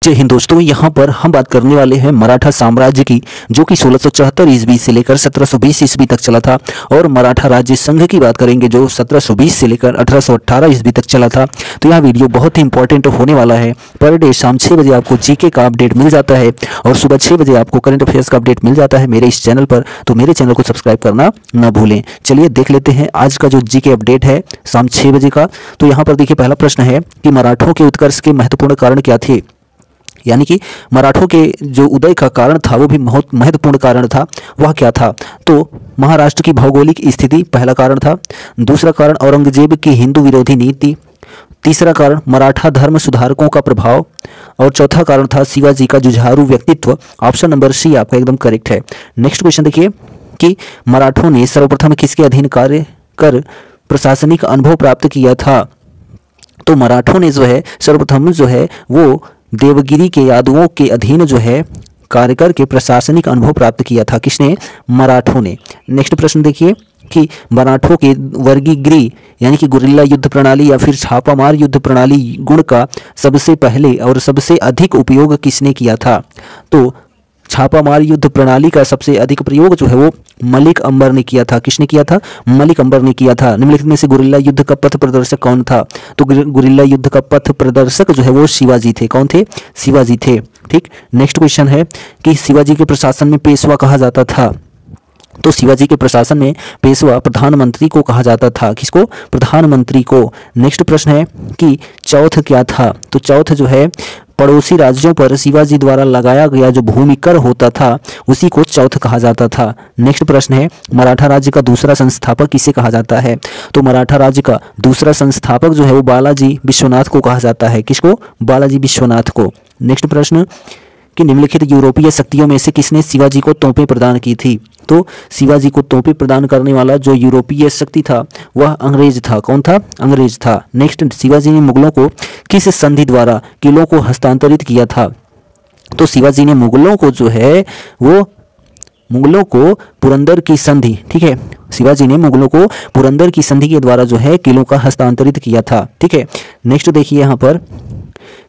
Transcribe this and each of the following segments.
जय हिंद दोस्तों, यहाँ पर हम बात करने वाले हैं मराठा साम्राज्य की, जो कि 1674 ईस्वी से लेकर 1720 ईस्वी तक चला था। और मराठा राज्य संघ की बात करेंगे जो 1720 से लेकर 1818 ईस्वी तक चला था। तो यह वीडियो बहुत ही इंपॉर्टेंट होने वाला है। पर डे शाम 6 बजे आपको जीके का अपडेट मिल जाता है और सुबह 6 बजे आपको करंट अफेयर्स का अपडेट मिल जाता है मेरे इस चैनल पर। तो मेरे चैनल को सब्सक्राइब करना ना भूलें। चलिए देख लेते हैं आज का जो जीके अपडेट है शाम 6 बजे का। तो यहाँ पर देखिए, पहला प्रश्न है कि मराठों के उत्कर्ष के महत्वपूर्ण कारण क्या थे। यानी कि मराठों के जो उदय का कारण था वो भी बहुत महत्वपूर्ण कारण था, वह क्या था। तो महाराष्ट्र की भौगोलिक स्थिति पहला कारण था। दूसरा कारण औरंगजेब की हिंदू विरोधी नीति। तीसरा कारण मराठा धर्म सुधारकों का प्रभाव। और चौथा कारण था शिवाजी का जुझारू व्यक्तित्व। ऑप्शन नंबर सी आपका एकदम करेक्ट है। नेक्स्ट क्वेश्चन देखिए कि मराठों ने सर्वप्रथम किसके अधीन कार्य कर प्रशासनिक अनुभव प्राप्त किया था। तो मराठों ने जो है सर्वप्रथम जो है वो देवगिरी के यादवों के अधीन जो है कार्य करके प्रशासनिक अनुभव प्राप्त किया था। किसने? मराठों ने। नेक्स्ट प्रश्न देखिए कि मराठों के वर्गीगृह यानी कि गुरिल्ला युद्ध प्रणाली या फिर छापामार युद्ध प्रणाली गुण का सबसे पहले और सबसे अधिक उपयोग किसने किया था। तो छापामार युद्ध प्रणाली का सबसे अधिक प्रयोग जो है वो मलिक अंबर ने किया था। किसने किया था? मलिक अंबर ने किया था। निम्नलिखित में से गुरिल्ला युद्ध का पथ प्रदर्शक कौन था। तो गुरिल्ला युद्ध का पथ प्रदर्शक जो है वो शिवाजी थे। कौन थे? शिवाजी थे। ठीक। नेक्स्ट क्वेश्चन है कि शिवाजी के प्रशासन में पेशवा कहा जाता था। तो शिवाजी के प्रशासन में पेशवा प्रधानमंत्री को कहा जाता था। किसको? प्रधानमंत्री को। नेक्स्ट प्रश्न है कि चौथ क्या था। तो चौथ जो है पड़ोसी राज्यों पर शिवाजी द्वारा लगाया गया जो भूमि कर होता था उसी को चौथ कहा जाता था। नेक्स्ट प्रश्न है मराठा राज्य का दूसरा संस्थापक किसे कहा जाता है। तो मराठा राज्य का दूसरा संस्थापक जो है वो बालाजी विश्वनाथ को कहा जाता है। किसको? बालाजी विश्वनाथ को। नेक्स्ट प्रश्न कि निम्नलिखित यूरोपीय शक्तियों में से किसने शिवाजी को तोपें प्रदान की थी। तो शिवाजी को तोपें प्रदान करने वाला जो यूरोपीय शक्ति था वह अंग्रेज था। कौन था? अंग्रेज था। नेक्स्ट, शिवाजी ने मुगलों को किस संधि द्वारा किलों को हस्तांतरित किया था। तो शिवाजी ने मुगलों को जो है वो मुगलों को पुरंदर की संधि, ठीक है, शिवाजी ने मुगलों को पुरंदर की संधि के द्वारा जो है किलों का हस्तांतरित किया था। ठीक है। नेक्स्ट देखिए यहाँ पर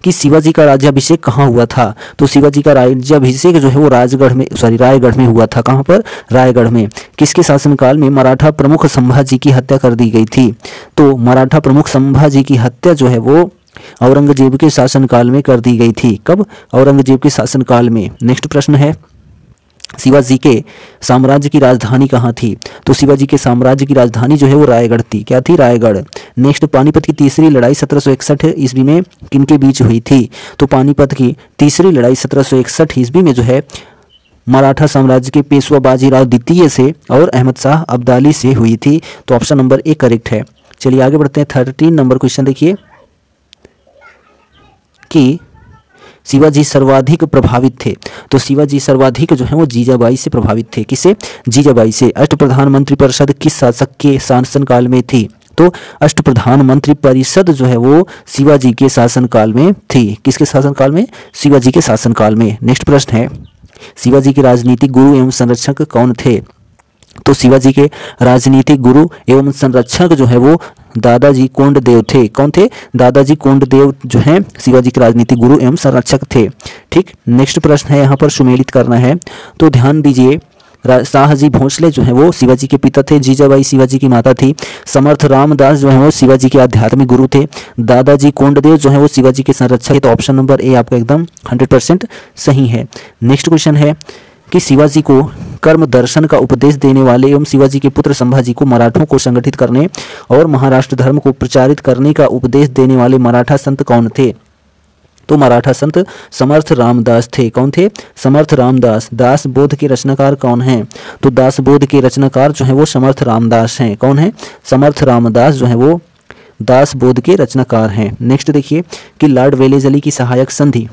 कि शिवाजी का राज्याभिषेक कहाँ हुआ था। तो शिवाजी का राज्याभिषेक जो है वो रायगढ़ में हुआ था। कहाँ पर? रायगढ़ में। किसके शासनकाल में मराठा प्रमुख संभाजी की हत्या कर दी गई थी। तो मराठा प्रमुख संभाजी की हत्या जो है वो औरंगजेब के शासनकाल में कर दी गई थी। कब? औरंगजेब के शासनकाल में। नेक्स्ट प्रश्न है शिवाजी के साम्राज्य की राजधानी कहाँ थी। तो शिवाजी के साम्राज्य की राजधानी जो है वो रायगढ़ थी। क्या थी? रायगढ़। नेक्स्ट, पानीपत की तीसरी लड़ाई 1761 ईस्वी में किनके बीच हुई थी। तो पानीपत की तीसरी लड़ाई 1761 ईस्वी में जो है मराठा साम्राज्य के पेशवा बाजीराव द्वितीय से और अहमद शाह अब्दाली से हुई थी। तो ऑप्शन नंबर ए करेक्ट है। चलिए आगे बढ़ते हैं। 13 नंबर क्वेश्चन देखिए कि शिवाजी सर्वाधिक प्रभावित थे। तो शिवाजी सर्वाधिक जो है वो जीजाबाई से प्रभावित थे। किससे? जीजाबाई से। अष्टप्रधान मंत्री परिषद किस शासक के शासनकाल में थी। तो अष्टप्रधान मंत्री परिषद जो है वो शिवाजी के शासनकाल में थी। किसके शासनकाल में? शिवाजी के शासनकाल में। नेक्स्ट प्रश्न है शिवाजी के राजनीतिक गुरु एवं संरक्षक कौन थे। तो शिवाजी के राजनीतिक गुरु एवं संरक्षक जो है वो दादाजी कोंडदेव थे। कौन थे? दादाजी कोंडदेव जो हैं शिवाजी के राजनीतिक गुरु एवं संरक्षक थे। ठीक। नेक्स्ट प्रश्न है यहाँ पर सुमेलित करना है। तो ध्यान दीजिए, शाहजी भोसले जो है वो शिवाजी के पिता थे। जीजाबाई शिवाजी की माता थी। समर्थ रामदास जो है वो शिवाजी के आध्यात्मिक गुरु थे। दादाजी कोंडदेव जो है वो शिवाजी के संरक्षक थे। तो ऑप्शन नंबर ए आपका एकदम 100% सही है। नेक्स्ट क्वेश्चन है कि शिवाजी को कर्म दर्शन का उपदेश देने वाले एवं शिवाजी के पुत्र संभाजी को मराठों को संगठित करने और महाराष्ट्र धर्म को प्रचारित करने का उपदेश देने वाले मराठा संत कौन थे। तो मराठा संत समर्थ रामदास थे। कौन थे? समर्थ रामदास। दास बोध के रचनाकार कौन हैं। तो दास बोध के रचनाकार जो है वो समर्थ रामदास हैं। कौन है? समर्थ रामदास जो है वो दास बोध के रचनाकार हैं। नेक्स्ट देखिए कि लॉर्ड वेलेजली की सहायक संधि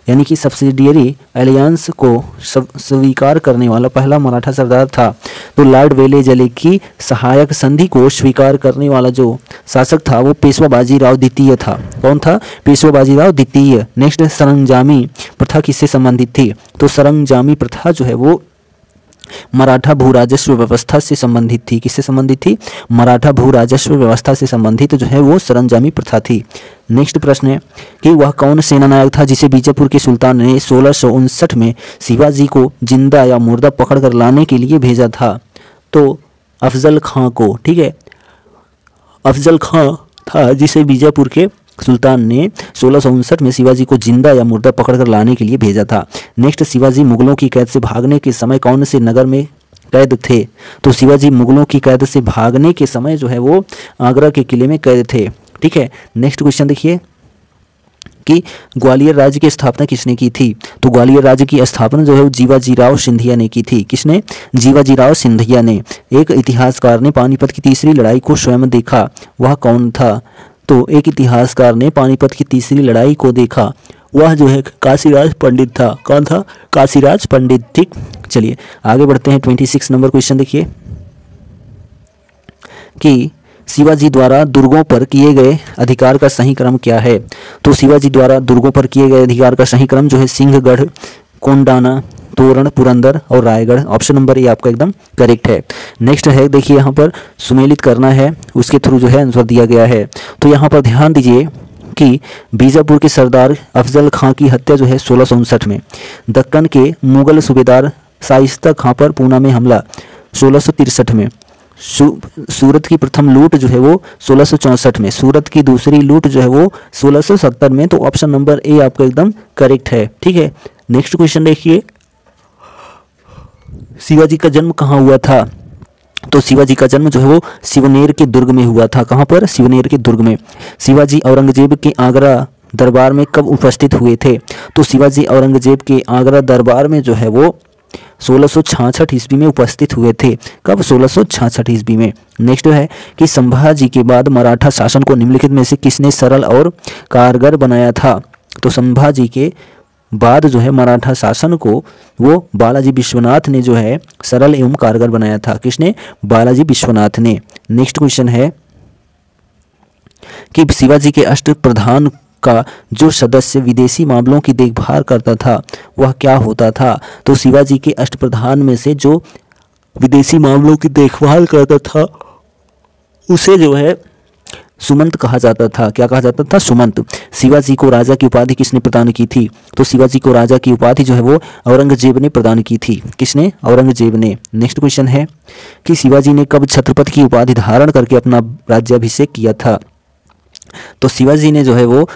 यानी कि सब्सिडियरी अलायंस को स्वीकार करने वाला पहला मराठा सरदार था। तो लॉर्ड वेलेजली की सहायक संधि को स्वीकार करने वाला जो शासक था वो पेशवा बाजीराव द्वितीय था। कौन था? पेशवा बाजीराव द्वितीय। नेक्स्ट, सरंजामी प्रथा किससे संबंधित थी। तो सरंजामी प्रथा जो है वो मराठा भू राजस्व व्यवस्था से संबंधित थी। किससे संबंधित थी? मराठा भू राजस्व व्यवस्था से संबंधित जो है वो सरंजामी प्रथा थी। नेक्स्ट प्रश्न है कि वह कौन सेनानायक था जिसे बीजापुर के सुल्तान ने 1659 में शिवाजी को जिंदा या मुर्दा पकड़कर लाने के लिए भेजा था? तो अफजल खां को। ठीक है, अफजल खां था जिसे बीजापुर के सुल्तान ने 1659 में शिवाजी को जिंदा या मुर्दा पकड़कर लाने के लिए भेजा था। नेक्स्ट, शिवाजी मुगलों की कैद से भागने के समय कौन से नगर में कैद थे? तो शिवाजी मुगलों की कैद से भागने के समय जो है वो आगरा के किले में कैद थे। ठीक है, नेक्स्ट क्वेश्चन देखिए कि ग्वालियर राज्य की स्थापना किसने की थी? तो ग्वालियर राज्य की स्थापना जो है वो जीवाजीराव सिंधिया ने की थी। किसने? जीवाजीराव सिंधिया ने। एक इतिहासकार ने पानीपत की तीसरी लड़ाई को स्वयं देखा, वह कौन था? तो एक इतिहासकार ने पानीपत की तीसरी लड़ाई को देखा, वह जो है काशीराज पंडित था। कौन था? काशीराज पंडित। ठीक, चलिए आगे बढ़ते हैं। 26 नंबर क्वेश्चन देखिए कि शिवाजी द्वारा दुर्गों पर किए गए अधिकार का सही क्रम क्या है? तो शिवाजी द्वारा दुर्गों पर किए गए अधिकार का सही क्रम जो है सिंहगढ़, कोंडाना, तोरण, पुरंदर और रायगढ़। ऑप्शन नंबर ए आपका एकदम करेक्ट है। नेक्स्ट है देखिए, यहाँ पर सुमेलित करना है, उसके थ्रू जो है आंसर दिया गया है। तो यहाँ पर ध्यान दीजिए कि बीजापुर के सरदार अफजल खां की हत्या जो है 1659 में, दक्कन के मुगल सूबेदार शाइस्ता खां पर पूना में हमला 1663 में, सूरत की प्रथम लूट जो है वो 1664 में, सूरत की दूसरी लूट जो है वो 1670 में। तो ऑप्शन नंबर ए आपका एकदम करेक्ट है। ठीक है, नेक्स्ट क्वेश्चन देखिए, शिवाजी का जन्म कहाँ हुआ था? तो शिवाजी का जन्म जो है वो सिवनेर के दुर्ग में हुआ था। कहाँ पर? सिवनेर के दुर्ग में। शिवाजी औरंगजेब के आगरा दरबार में कब उपस्थित हुए थे? तो शिवाजी औरंगजेब के आगरा दरबार में जो है वो 1666 ईस्वी में उपस्थित हुए थे। कब? 1666 ईस्वी में। नेक्स्ट है कि संभाजी के बाद मराठा शासन को निम्नलिखित में से किसने सरल और कारगर बनाया था? तो संभाजी के बाद जो है मराठा शासन को वो बालाजी विश्वनाथ ने जो है सरल एवं कारगर बनाया था। किसने? बालाजी विश्वनाथ ने। नेक्स्ट क्वेश्चन है कि शिवाजी के अष्टप्रधान का जो सदस्य विदेशी मामलों की देखभाल करता था वह क्या होता था? तो शिवाजी के अष्टप्रधान में से जो विदेशी मामलों की देखभाल करता था उसे जो है सुमंत कहा जाता था। क्या कहा जाता था? सुमंत। शिवाजी को राजा की उपाधि किसने प्रदान की थी? तो शिवाजी को राजा की उपाधि जो है वो औरंगजेब ने प्रदान की थी। किसने? औरंगजेब ने। नेक्स्ट क्वेश्चन है कि शिवाजी ने कब छत्रपति की उपाधि धारण करके अपना राज्याभिषेक किया था? तो शिवाजी ने जो है वो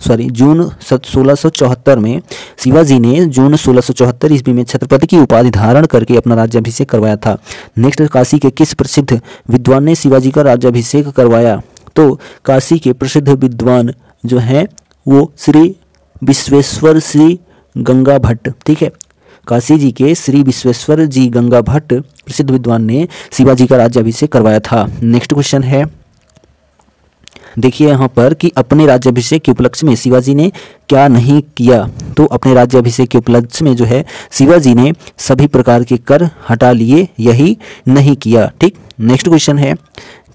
जून 1674 में, शिवाजी ने जून 1674 ईस्वी में छत्रपति की उपाधि धारण करके अपना राज्याभिषेक करवाया था। नेक्स्ट, काशी के किस प्रसिद्ध विद्वान ने शिवाजी का राज्याभिषेक करवाया? तो काशी के प्रसिद्ध विद्वान जो हैं वो श्री विश्वेश्वर श्री गंगा भट्ट। ठीक है, काशी जी के श्री विश्वेश्वर जी गंगा भट्ट प्रसिद्ध विद्वान ने शिवाजी का राज्याभिषेक करवाया था। नेक्स्ट क्वेश्चन है देखिए यहाँ पर कि अपने राज्याभिषेक के उपलक्ष्य में शिवाजी ने क्या नहीं किया? तो अपने राज्याभिषेक के उपलक्ष्य में जो है शिवाजी ने सभी प्रकार के कर हटा लिए, यही नहीं किया। ठीक, नेक्स्ट क्वेश्चन है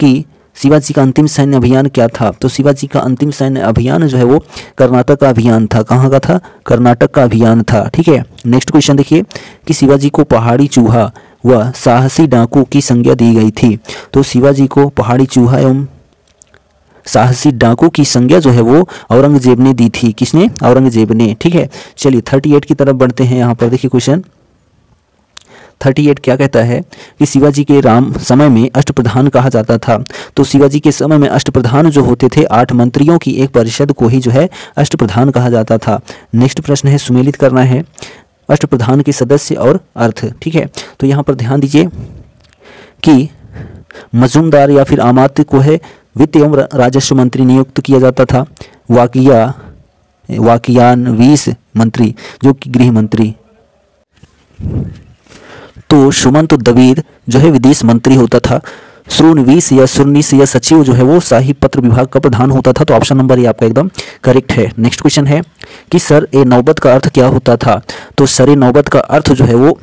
कि शिवाजी का अंतिम सैन्य अभियान क्या था? तो शिवाजी का अंतिम सैन्य अभियान जो है वो कर्नाटक का अभियान था। कहाँ का था? कर्नाटक का अभियान था। ठीक है, नेक्स्ट क्वेश्चन देखिए कि शिवाजी को पहाड़ी चूहा व साहसी डाकू की संज्ञा दी गई थी। तो शिवाजी को पहाड़ी चूहा एवं साहसी डाकू की संज्ञा जो है वो औरंगजेब ने दी थी। किसने? औरंगजेब ने। ठीक है, चलिए 38 की तरफ बढ़ते हैं। यहाँ पर देखिए क्वेश्चन 38 क्या कहता है कि शिवाजी के राम समय में अष्टप्रधान कहा जाता था। तो शिवाजी के समय में अष्टप्रधान जो होते थे 8 मंत्रियों की एक परिषद को ही जो है अष्टप्रधान कहा जाता था। नेक्स्ट प्रश्न है, सुमेलित करना है अष्टप्रधान के सदस्य और अर्थ। ठीक है, तो यहाँ पर ध्यान दीजिए कि मजूमदार या फिर आमात्य को है वित्त एवं राजस्व मंत्री नियुक्त किया जाता था। वाकियानवीस मंत्री जो कि गृह मंत्री। तो सुमंत दबीर जो है विदेश मंत्री होता था। श्रोणवीस या सुरनीस या सचिव जो है वो शाही पत्र विभाग का प्रधान होता था। तो ऑप्शन नंबर ये आपका एकदम करेक्ट है। नेक्स्ट क्वेश्चन है कि सर ए नौबत का अर्थ क्या होता था? तो सर ए नौबत का अर्थ जो है वो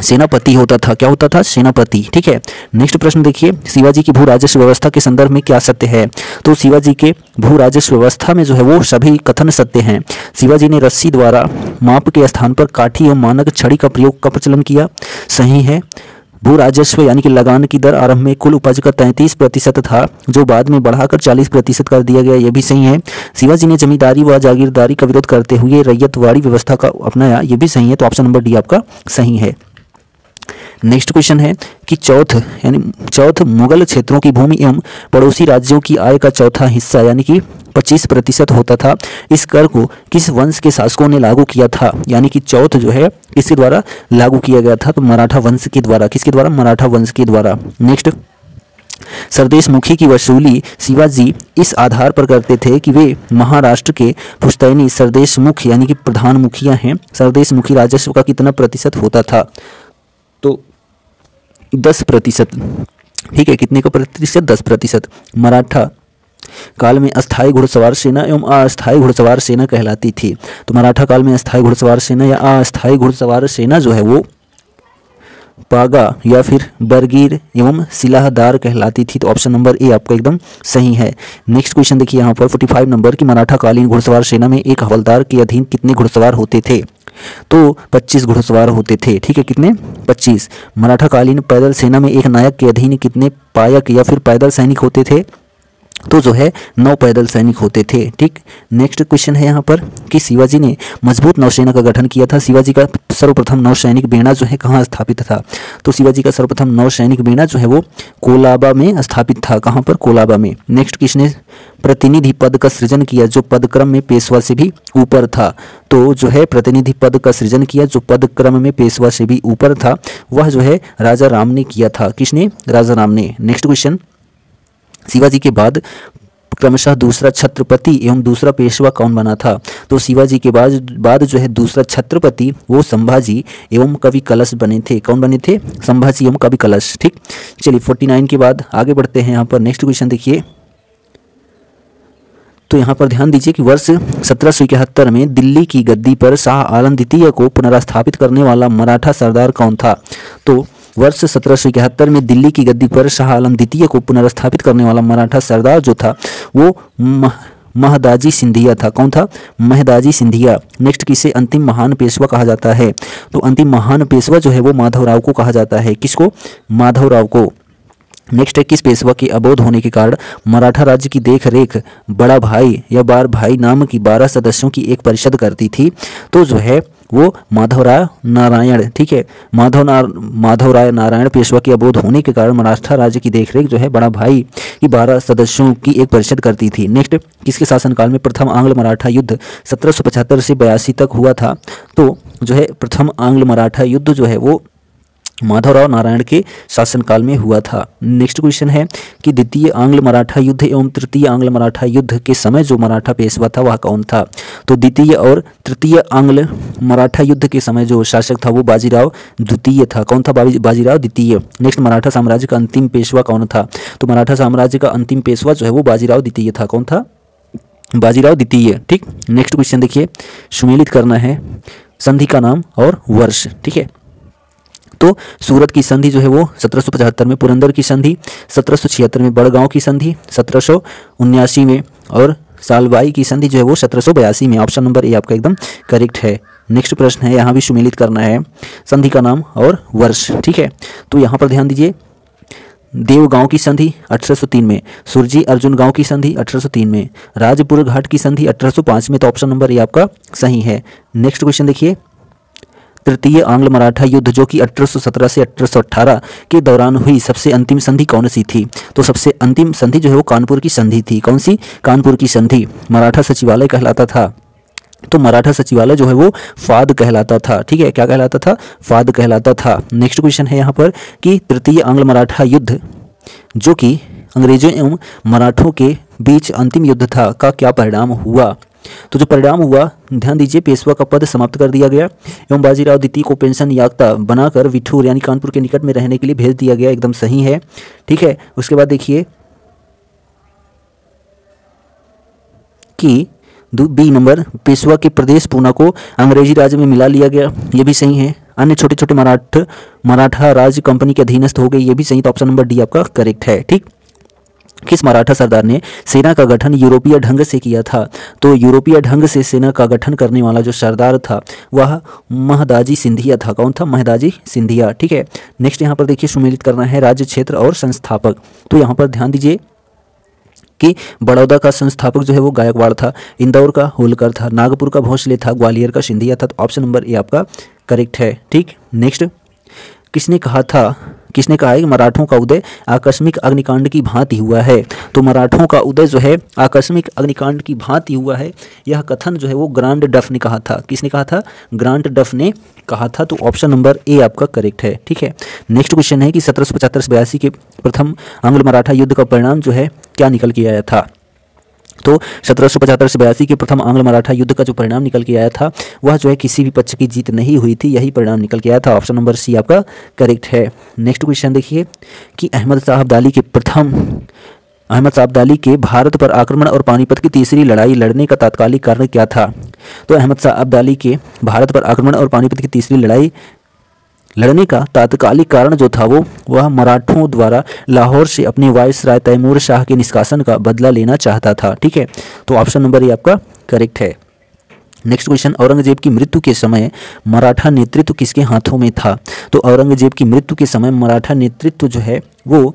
सेनापति होता था। क्या होता था? सेनापति। ठीक है, नेक्स्ट प्रश्न देखिए शिवाजी की भू राजस्व व्यवस्था के संदर्भ में क्या सत्य है? तो शिवाजी के भू राजस्व व्यवस्था में जो है वो सभी कथन सत्य हैं। शिवाजी ने रस्सी द्वारा माप के स्थान पर काठी एवं मानक छड़ी का प्रयोग का प्रचलन किया, सही है। भू राजस्व यानी कि लगान की दर आरंभ में कुल उपज का 33% था, जो बाद में बढ़ाकर 40% कर दिया गया, यह भी सही है। शिवाजी ने जमींदारी व जागीरदारी का विरोध करते हुए रैयतवाड़ी व्यवस्था का अपनाया, यह भी सही है। तो ऑप्शन नंबर डी आपका सही है। नेक्स्ट क्वेश्चन है कि चौथ मुगल क्षेत्रों की भूमि एवं पड़ोसी राज्यों की आय का चौथा हिस्सा यानी कि 25% होता था। इस कर को किस वंश के शासकों ने लागू किया था? यानी कि चौथ जो है किसके द्वारा लागू किया गया था? तो मराठा वंश के द्वारा। किसके द्वारा? मराठा वंश के द्वारा। नेक्स्ट, सरदेश मुखी की वसूली शिवाजी इस आधार पर करते थे कि वे महाराष्ट्र के पुश्तैनी सरदेश मुख यानी कि प्रधान मुखिया हैं। सरदेश मुखी राजस्व का कितना प्रतिशत होता था? तो 10%। ठीक है, कितने का प्रतिशत? 10%। मराठा काल में अस्थायी घुड़सवार सेना एवं अस्थायी घुड़सवार सेना कहलाती थी। तो मराठा काल में अस्थायी घुड़सवार सेना या अस्थायी घुड़सवार सेना जो है वो पागा या फिर बरगीर एवं सिलाहदार कहलाती थी। तो ऑप्शन नंबर ए आपका एकदम सही है। नेक्स्ट क्वेश्चन देखिए यहाँ पर 45 नंबर की मराठा कालीन घुड़सवार सेना में एक हवलदार के अधीन कितने घुड़सवार होते थे? तो 25 घुड़सवार होते थे। ठीक है, कितने? 25। मराठा कालीन पैदल सेना में एक नायक के अधीन कितने पायक या फिर पैदल सैनिक होते थे? तो जो है 9 पैदल सैनिक होते थे। ठीक। नेक्स्ट क्वेश्चन है यहाँ पर कि शिवाजी ने मजबूत नौसेना का गठन किया था। शिवाजी का सर्वप्रथम नौसैनिक बेड़ा जो है कहाँ स्थापित था? तो शिवाजी का सर्वप्रथम नौसैनिक बेड़ा जो है वो कोलाबा में स्थापित था। कहाँ पर? कोलाबा में। नेक्स्ट, किसने प्रतिनिधि पद का सृजन किया जो पदक्रम में पेशवा से भी ऊपर था? तो जो है प्रतिनिधि पद का सृजन किया जो पदक्रम में पेशवा से भी ऊपर था, वह जो है राजा राम ने किया था। किसने? राजा राम ने। नेक्स्ट क्वेश्चन, शिवाजी के बाद क्रमशः दूसरा छत्रपति एवं दूसरा पेशवा कौन बना था? तो शिवाजी के बाद जो है दूसरा छत्रपति वो संभाजी एवं कवि कलश बने थे। कौन बने थे? संभाजी एवं कवि कलश। ठीक। चलिए 49 के बाद आगे बढ़ते हैं। यहाँ पर नेक्स्ट क्वेश्चन देखिए, तो यहाँ पर ध्यान दीजिए कि वर्ष 1771 में दिल्ली की गद्दी पर शाह आलम द्वितीय को पुनर्स्थापित करने वाला मराठा सरदार कौन था? तो वर्ष 1771 में दिल्ली की गद्दी पर शाह आलम द्वितीय को पुनर्स्थापित करने वाला मराठा सरदार जो था वो महदाजी सिंधिया था। कौन था? महदाजी सिंधिया। नेक्स्ट, किसे अंतिम महान पेशवा कहा जाता है? तो अंतिम महान पेशवा जो है वो माधवराव को कहा जाता है। किसको? माधवराव को। नेक्स्ट है, किस पेशवा के अबोध होने के कारण मराठा राज्य की देख रेख बड़ा भाई या बार भाई नाम की 12 सदस्यों की एक परिषद करती थी? तो जो है वो माधवराय नारायण। ठीक है, माधवराय नारायण पेशवा के अबोध होने के कारण मराठा राज्य की देखरेख जो है बड़ा भाई की 12 सदस्यों की एक परिषद करती थी। नेक्स्ट, किसके शासनकाल में प्रथम आंग्ल मराठा युद्ध 1775 से 82 तक हुआ था? तो जो है प्रथम आंग्ल मराठा युद्ध जो है वो माधवराव नारायण के शासनकाल में हुआ था। नेक्स्ट क्वेश्चन है कि द्वितीय आंग्ल मराठा युद्ध एवं तृतीय आंग्ल मराठा युद्ध के समय जो मराठा पेशवा था वह कौन था? तो द्वितीय और तृतीय आंग्ल मराठा युद्ध के समय जो शासक था वो बाजीराव द्वितीय था। कौन था? बाजीराव द्वितीय। नेक्स्ट, मराठा साम्राज्य का अंतिम पेशवा कौन था? तो मराठा साम्राज्य का अंतिम पेशवा जो है वो बाजीराव द्वितीय था। कौन था? बाजीराव द्वितीय। ठीक। नेक्स्ट क्वेश्चन देखिए, सुमेलित करना है संधि का नाम और वर्ष। ठीक है, तो सूरत की संधि जो है वो 1775 में, पुरंदर की संधि 1776 में, बड़गांव की संधि 1779 में और सालबाई की संधि जो है वो 1782 में। ऑप्शन नंबर ए आपका एकदम करेक्ट है। नेक्स्ट प्रश्न है, यहाँ भी सुमेलित करना है संधि का नाम और वर्ष। ठीक है, तो यहाँ पर ध्यान दीजिए, देवगांव की संधि 1803 में, सुरजी अर्जुन गांव की संधि 1803 में, राजपुर घाट की संधि 1805 में। तो ऑप्शन नंबर ए आपका सही है। नेक्स्ट क्वेश्चन देखिए, तृतीय आंग्ल मराठा युद्ध जो कि 1817 से 1818 के दौरान हुई सबसे अंतिम संधि कौन सी थी? तो सबसे अंतिम संधि जो है वो कानपुर की संधि थी। कौन सी? कानपुर की संधि। मराठा सचिवालय कहलाता था। तो मराठा सचिवालय जो है वो फाद कहलाता था। ठीक है, क्या कहलाता था? फाद कहलाता था। नेक्स्ट क्वेश्चन है यहाँ पर कि तृतीय आंग्ल मराठा युद्ध जो कि अंग्रेजों एवं मराठों के बीच अंतिम युद्ध था का क्या परिणाम हुआ? तो जो परिणाम हुआ, ध्यान दीजिए, पेशवा का पद समाप्त कर दिया गया एवं बाजीराव द्वितीय को पेंशन याफ्ता बनाकर विठूर यानी कानपुर के निकट में रहने के लिए भेज दिया गया। एकदम सही है। ठीक है, उसके बाद देखिए कि बी नंबर, पेशवा के प्रदेश पूना को अंग्रेजी राज्य में मिला लिया गया। ये भी सही है। अन्य छोटे छोटे मराठा राज्य कंपनी के अधीनस्थ हो गए। ये भी सही। तो ऑप्शन नंबर डी आपका करेक्ट है। ठीक। किस मराठा सरदार ने सेना का गठन यूरोपीय ढंग से किया था? तो यूरोपीय ढंग से सेना का गठन करने वाला जो सरदार था वह महदाजी सिंधिया था। कौन था? महदाजी सिंधिया। ठीक है, नेक्स्ट यहाँ पर देखिए सुमेलित करना है राज्य, क्षेत्र और संस्थापक। तो यहाँ पर ध्यान दीजिए कि बड़ौदा का संस्थापक जो है वो गायकवाड़ था, इंदौर का होलकर था, नागपुर का भोसले था, ग्वालियर का सिंधिया था। तो ऑप्शन नंबर ए आपका करेक्ट है। ठीक, नेक्स्ट, किसने कहा है कि मराठों का उदय आकस्मिक अग्निकांड की भांति हुआ है? तो मराठों का उदय जो है आकस्मिक अग्निकांड की भांति हुआ है, यह कथन जो है वो ग्रांड डफ ने कहा था। किसने कहा था? ग्रांड डफ ने कहा था। तो ऑप्शन नंबर ए आपका करेक्ट है। ठीक है, नेक्स्ट क्वेश्चन है कि 1775-82 के प्रथम आंग्ल मराठा युद्ध का परिणाम जो है क्या निकल के आया था? तो 1775-82 के प्रथम आंग्ल मराठा युद्ध का जो परिणाम निकल के आया था वह जो है किसी भी पक्ष की जीत नहीं हुई थी, यही परिणाम निकल के आया था। ऑप्शन नंबर सी आपका करेक्ट है। नेक्स्ट क्वेश्चन देखिए कि अहमद शाह अब्दाली के भारत पर आक्रमण और पानीपत की तीसरी लड़ाई लड़ने का तात्कालिक कारण क्या था? तो अहमद शाह अब्दाली के भारत पर आक्रमण और पानीपत की तीसरी लड़ाई लड़ने का तात्कालिक कारण जो था वह मराठों द्वारा लाहौर से अपने वायसराय तैमूर शाह के निष्कासन का बदला लेना चाहता था। ठीक है, तो ऑप्शन नंबर ए आपका करेक्ट है। नेक्स्ट क्वेश्चन, औरंगजेब की मृत्यु के समय मराठा नेतृत्व किसके हाथों में था? तो औरंगजेब की मृत्यु के समय मराठा नेतृत्व जो है वो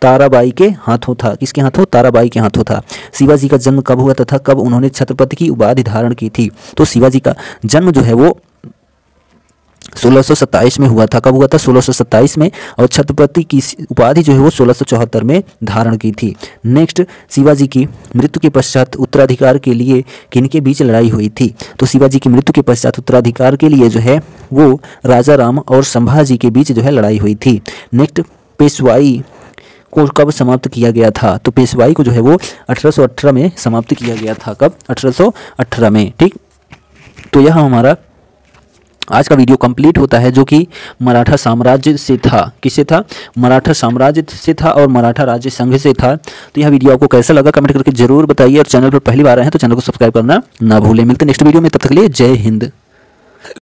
ताराबाई के हाथों था। किसके हाथों? ताराबाई के हाथों था। शिवाजी का जन्म कब हुआ तथा कब उन्होंने छत्रपति की उपाधि धारण की थी? तो शिवाजी का जन्म जो है वो 1627 में हुआ था। कब हुआ था? 1627 में। और छत्रपति की उपाधि जो है वो 1674 में धारण की थी। नेक्स्ट, शिवाजी की मृत्यु के पश्चात उत्तराधिकार के लिए किनके बीच लड़ाई हुई थी? तो शिवाजी की मृत्यु के पश्चात उत्तराधिकार के लिए जो है वो राजा राम और संभाजी के बीच जो है लड़ाई हुई थी। नेक्स्ट, पेशवाई को कब समाप्त किया गया था? तो पेशवाई को जो है वो 1818 में समाप्त किया गया था। कब? 1818 में। ठीक, तो यह हमारा आज का वीडियो कंप्लीट होता है जो कि मराठा साम्राज्य से था। किससे था? मराठा साम्राज्य से था और मराठा राज्य संघ से था। तो यह वीडियो आपको कैसा लगा कमेंट करके जरूर बताइए और चैनल पर पहली बार आए हैं तो चैनल को सब्सक्राइब करना ना भूलें। मिलते हैं नेक्स्ट वीडियो में, तब तक के लिए जय हिंद।